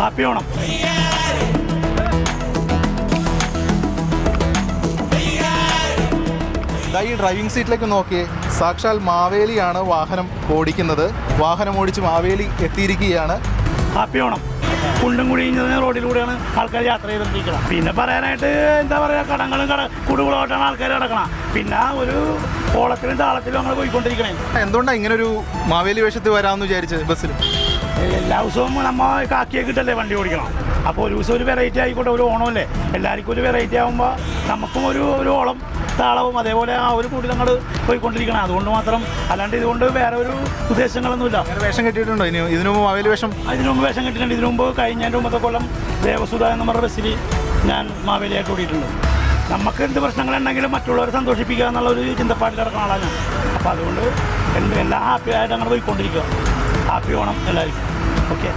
Happy Onam. ഈ driving സീറ്റിലേക്ക് നോക്കിയേ, സാക്ഷാൽ മാവേലിയാണ് വാഹനം ഓടിക്കുന്നത്. വാഹനം ഓടിച്ച് മാവേലി എത്തിയിരിക്കുകയാണ്. ഹാപ്പി ഓണം. കുണ്ടും കുഴിഞ്ഞ റോഡിലൂടെയാണ് ആൾക്കാർ യാത്ര ചെയ്തുകൊണ്ടിരിക്കണം. പിന്നെ പറയാനായിട്ട് എന്താ പറയുക, കടങ്ങളും കുടുകളോട്ടാണ് ആൾക്കാർ കിടക്കണം. പിന്നെ ഒരു ഓളത്തിലും താളത്തിലും അങ്ങനെ പോയിക്കൊണ്ടിരിക്കണേ. എന്തുകൊണ്ടാണ് ഇങ്ങനെ ഒരു മാവേലി വേഷത്തിൽ വരാമെന്ന് വിചാരിച്ചത്? ബസ്സിൽ എല്ലാ ദിവസവും നമ്മൾ കാക്കിയെ കിട്ടല്ലേ വണ്ടി ഓടിക്കണം. അപ്പോൾ ഒരു ദിവസം ഒരു വെറൈറ്റി ആയിക്കോട്ടെ, ഒരു ഓണമല്ലേ, എല്ലാവർക്കും ഒരു വെറൈറ്റി ആകുമ്പോൾ നമുക്കും ഒരു ഓളം താളവും അതേപോലെ ആ ഒരു കൂടി നമ്മൾ പോയിക്കൊണ്ടിരിക്കണം. അതുകൊണ്ട് മാത്രം, അല്ലാണ്ട് ഇതുകൊണ്ട് വേറെ ഒരു ഉദ്ദേശങ്ങളൊന്നുമില്ല. വേഷം കെട്ടിയിട്ടുണ്ടോ ഇതിനു മുമ്പ് മാവേലി വേഷം? അതിനു മുമ്പ് വേഷം കെട്ടിയിട്ടുണ്ട്. ഇതിനു മുമ്പ് കഴിഞ്ഞതിൻ്റെ മുമ്പത്തെ കൊല്ലം ദേവസുധ എന്ന് പറഞ്ഞ ബസ്സിൽ ഞാൻ മാവേലിയായിട്ട് ഓടിയിട്ടുണ്ട്. നമുക്ക് എന്ത് പ്രശ്നങ്ങളുണ്ടെങ്കിലും മറ്റുള്ളവരെ സന്തോഷിപ്പിക്കുക എന്നുള്ളൊരു ചിന്തപ്പാടിൽ നടക്കുന്ന ആളാണ് ഞാൻ. അപ്പോൾ അതുകൊണ്ട് എല്ലാം ഹാപ്പി ആയിട്ട് അങ്ങനെ പോയിക്കൊണ്ടിരിക്കുക. ഹാപ്പി ഓണം എല്ലാവർക്കും. ഓക്കെ.